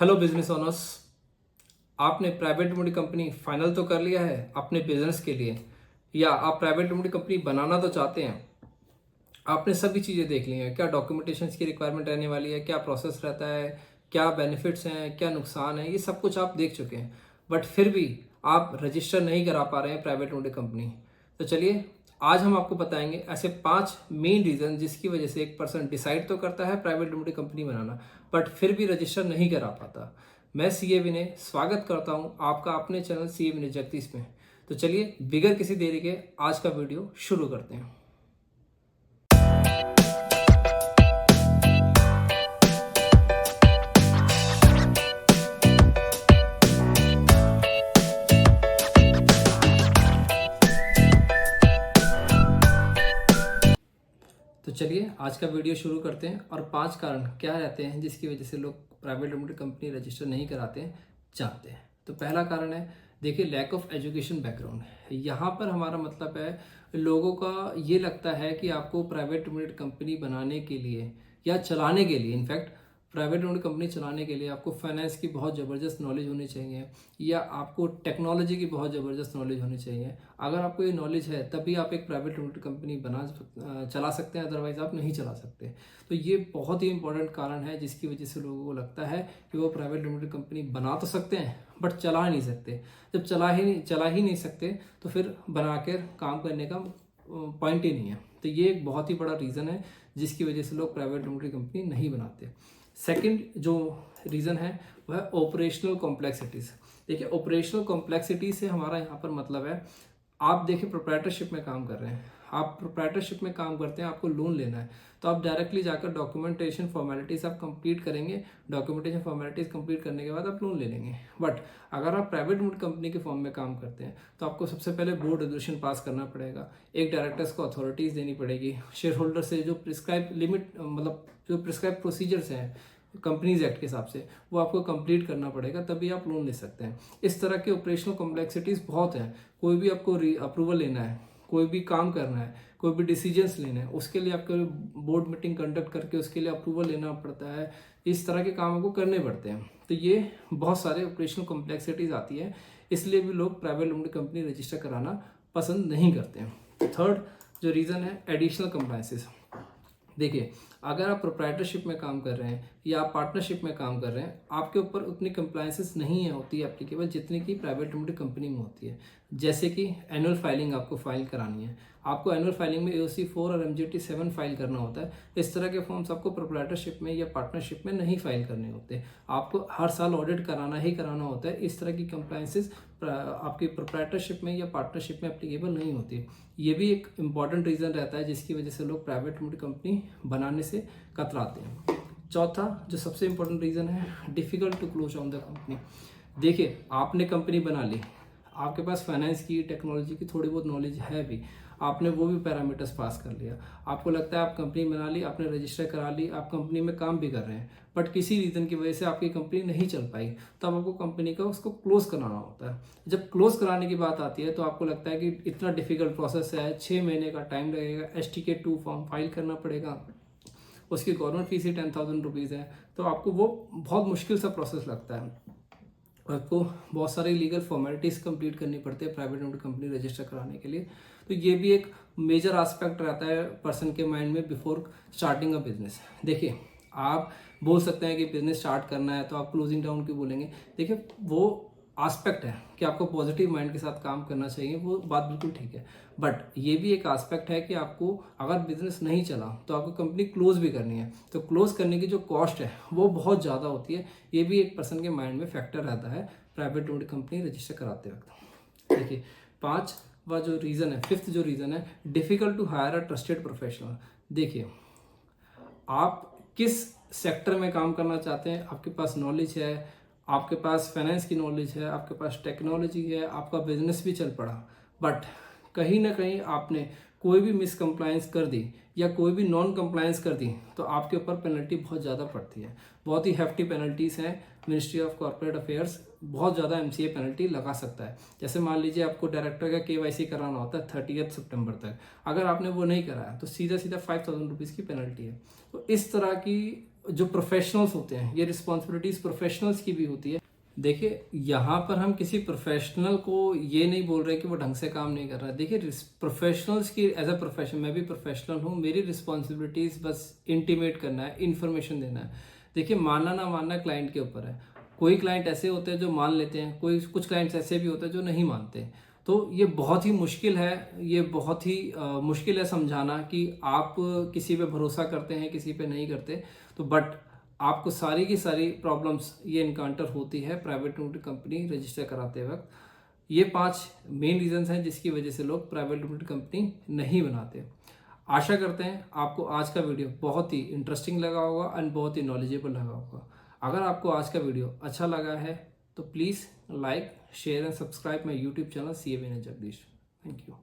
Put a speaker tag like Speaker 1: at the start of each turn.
Speaker 1: Hello business owners. आपने private limited company final तो कर लिया है अपने बिजनेस के लिए, या आप प्राइवेट लिमिटेड कंपनी बनाना तो चाहते हैं। आपने सभी चीज़ें देख ली हैं, क्या डॉक्यूमेंटेशन की रिक्वायरमेंट रहने वाली है, क्या प्रोसेस रहता है, क्या बेनिफिट्स हैं, क्या नुकसान है, ये सब कुछ आप देख चुके हैं। बट फिर भी आप रजिस्टर नहीं करा पा रहे हैं प्राइवेट लिमिटेड कंपनी। तो चलिए आज हम आपको बताएंगे ऐसे 5 मेन रीज़न जिसकी वजह से एक पर्सन डिसाइड तो करता है private limited company banana, but फिर भी रजिस्टर नहीं करा पाता। मैं सीए विनय स्वागत करता हूं आपका अपने चैनल सीए विनय जगदीश में। तो चलिए बिगर किसी देरी के आज का वीडियो शुरू करते हैं। तो चलिए आज का वीडियो शुरू करते हैं और 5 कारण क्या रहते हैं जिसकी वजह से लोग प्राइवेट लिमिटेड कंपनी रजिस्टर नहीं कराते हैं, चाहते हैं। तो पहला कारण है, देखिए, लैक ऑफ एजुकेशन बैकग्राउंड। यहाँ पर हमारा मतलब है, लोगों का ये लगता है कि आपको प्राइवेट लिमिटेड कंपनी बनाने के लिए या चलाने के लिए, इनफैक्ट प्राइवेट लिमिटेड कंपनी चलाने के लिए आपको फाइनेंस की बहुत ज़बरदस्त नॉलेज होनी चाहिए, या आपको टेक्नोलॉजी की बहुत ज़बरदस्त नॉलेज होनी चाहिए। अगर आपको ये नॉलेज है तभी आप एक प्राइवेट लिमिटेड कंपनी चला सकते हैं, अदरवाइज आप नहीं चला सकते। तो ये बहुत ही इंपॉर्टेंट कारण है जिसकी वजह से लोगों को लगता है कि वो प्राइवेट लिमिटेड कंपनी बना तो सकते हैं बट चला नहीं सकते। जब चला ही नहीं सकते तो फिर बना कर काम करने का पॉइंट ही नहीं है। तो ये एक बहुत ही बड़ा रीज़न है जिसकी वजह से लोग प्राइवेट लिमिटेड कंपनी नहीं बनाते। सेकंड जो रीज़न है वह है ऑपरेशनल कॉम्प्लेक्सिटीज़। देखिए, ऑपरेशनल कॉम्प्लेक्सिटी से हमारा यहाँ पर मतलब है, आप देखिए प्रोप्राइटरशिप में काम कर रहे हैं, आप प्रोप्राइटरशिप में काम करते हैं, आपको लोन लेना है, तो आप डायरेक्टली जाकर डॉक्यूमेंटेशन फॉर्मेलिटीज़ आप कंप्लीट करेंगे। डॉक्यूमेंटेशन फॉर्मेलिटीज़ कंप्लीट करने के बाद आप लोन ले लेंगे। बट अगर आप प्राइवेट लिमिटेड कंपनी के फॉर्म में काम करते हैं तो आपको सबसे पहले बोर्ड रेजोल्यूशन पास करना पड़ेगा, एक डायरेक्टर्स को अथॉरिटीज़ देनी पड़ेगी, शेयर होल्डर से जो प्रिस्क्राइब लिमिट मतलब जो प्रिस्क्राइब प्रोसीजर्स हैं कंपनीज एक्ट के हिसाब से वो आपको कंप्लीट करना पड़ेगा, तभी आप लोन ले सकते हैं। इस तरह के ऑपरेशनल कॉम्प्लेक्सिटीज़ बहुत हैं। कोई भी आपको अप्रूवल लेना है, कोई भी काम करना है, कोई भी डिसीजंस लेना है, उसके लिए आपको बोर्ड मीटिंग कंडक्ट करके उसके लिए अप्रूवल लेना पड़ता है। इस तरह के काम आपको करने पड़ते हैं। तो ये बहुत सारे ऑपरेशनल कॉम्प्लेक्सिटीज़ आती है, इसलिए भी लोग प्राइवेट लिमिटेड कंपनी रजिस्टर कराना पसंद नहीं करते हैं। थर्ड जो रीज़न है, एडिशनल कंप्लायंसेस। देखिए, अगर आप प्रोप्राइटरशिप में काम कर रहे हैं या आप पार्टनरशिप में काम कर रहे हैं, आपके ऊपर उतनी कंप्लायंसेस नहीं है होती है एप्लीकेबल जितनी की प्राइवेट लिमिटेड कंपनी में होती है। जैसे कि एनुअल फाइलिंग आपको फाइल करानी है, आपको एनुअल फाइलिंग में AOC 4 और MGT 7 फाइल करना होता है। इस तरह के फॉर्म्स आपको प्रोप्राइटरशिप में या पार्टनरशिप में नहीं फाइल करने होते, आपको हर साल ऑडिट कराना ही कराना होता है। इस तरह की कंप्लायंसेस आपकी प्रोप्राइटरशिप में या पार्टनरशिप में एप्लीकेबल नहीं होती। ये भी एक इम्पॉर्टेंट रीज़न रहता है जिसकी वजह से लोग प्राइवेट लिमिटेड कंपनी बनाने से कतराते हैं। चौथा जो सबसे इम्पोर्टेंट रीज़न है, difficult to close on the company. देखिए, आपने कंपनी बना ली, आपके पास फाइनेंस की टेक्नोलॉजी की थोड़ी बहुत नॉलेज है भी, आपने वो भी पैरामीटर्स पास कर लिया, आपको लगता है आप कंपनी बना ली, आपने रजिस्टर करा ली, आप कंपनी में काम भी कर रहे हैं, बट किसी रीज़न की वजह से आपकी कंपनी नहीं चल पाई, तो अब आपको कंपनी का उसको क्लोज कराना होता है। जब क्लोज कराने की बात आती है तो आपको लगता है कि इतना डिफिकल्ट प्रोसेस है, 6 महीने का टाइम लगेगा, STK2 फॉर्म फाइल करना पड़ेगा, उसकी गवर्नमेंट फीस ही 10,000 रुपीज़ है, तो आपको वो बहुत मुश्किल सा प्रोसेस लगता है। आपको बहुत सारी लीगल फॉर्मेलिटीज़ कंप्लीट करनी पड़ती है प्राइवेट लिमिटेड कंपनी रजिस्टर कराने के लिए। तो ये भी एक मेजर एस्पेक्ट रहता है पर्सन के माइंड में बिफोर स्टार्टिंग अ बिजनेस। देखिए, आप बोल सकते हैं कि बिजनेस स्टार्ट करना है तो आप क्लोजिंग डाउन क्यों बोलेंगे। देखिए, वो एस्पेक्ट है कि आपको पॉजिटिव माइंड के साथ काम करना चाहिए, वो बात बिल्कुल ठीक है। बट ये भी एक एस्पेक्ट है कि आपको अगर बिजनेस नहीं चला तो आपको कंपनी क्लोज भी करनी है, तो क्लोज करने की जो कॉस्ट है वो बहुत ज़्यादा होती है। ये भी एक पर्सन के माइंड में फैक्टर रहता है प्राइवेट लिमिटेड कंपनी रजिस्टर कराते वक्त। देखिए, 5वां जो रीज़न है, 5th जो रीज़न है, difficult to hire a trusted professional. देखिए, आप किस सेक्टर में काम करना चाहते हैं, आपके पास नॉलेज है, आपके पास फाइनेंस की नॉलेज है, आपके पास टेक्नोलॉजी है, आपका बिजनेस भी चल पड़ा, बट कहीं ना कहीं आपने कोई भी मिस कंप्लायंस कर दी या कोई भी नॉन कंप्लायंस कर दी तो आपके ऊपर पेनल्टी बहुत ज़्यादा पड़ती है। बहुत ही हेफ्टी पेनल्टीज़ हैं। मिनिस्ट्री ऑफ कॉर्पोरेट अफेयर्स बहुत ज़्यादा MCA पेनल्टी लगा सकता है। जैसे मान लीजिए आपको डायरेक्टर का KYC कराना होता है 30 सितंबर तक, अगर आपने वो नहीं कराया तो सीधा सीधा 5,000 रुपीज़ की पेनल्टी है। तो इस तरह की जो प्रोफेशनल्स होते हैं, ये रिस्पॉन्सिबिलिटीज़ प्रोफेशनल्स की भी होती है। देखिए यहाँ पर हम किसी प्रोफेशनल को ये नहीं बोल रहे कि वो ढंग से काम नहीं कर रहा है। देखिए प्रोफेशनल्स की एज अ प्रोफेशन, मैं भी प्रोफेशनल हूँ, मेरी रिस्पॉन्सिबिलिटीज़ बस इंटीमेट करना है, इन्फॉर्मेशन देना है। देखिए मानना ना मानना क्लाइंट के ऊपर है। कोई क्लाइंट ऐसे होते हैं जो मान लेते हैं, कुछ क्लाइंट्स ऐसे भी होते हैं जो नहीं मानते। तो ये बहुत ही मुश्किल है, ये बहुत ही मुश्किल है समझाना कि आप किसी पे भरोसा करते हैं, किसी पे नहीं करते। तो बट आपको सारी की सारी प्रॉब्लम्स ये इनकाउंटर होती है प्राइवेट लिमिटेड कंपनी रजिस्टर कराते वक्त। ये 5 मेन रीजंस हैं जिसकी वजह से लोग प्राइवेट लिमिटेड कंपनी नहीं बनाते। आशा करते हैं आपको आज का वीडियो बहुत ही इंटरेस्टिंग लगा होगा एंड बहुत ही नॉलेजेबल लगा होगा। अगर आपको आज का वीडियो अच्छा लगा है तो please like, share and subscribe my YouTube channel CA Vinay Jagdish. Thank you.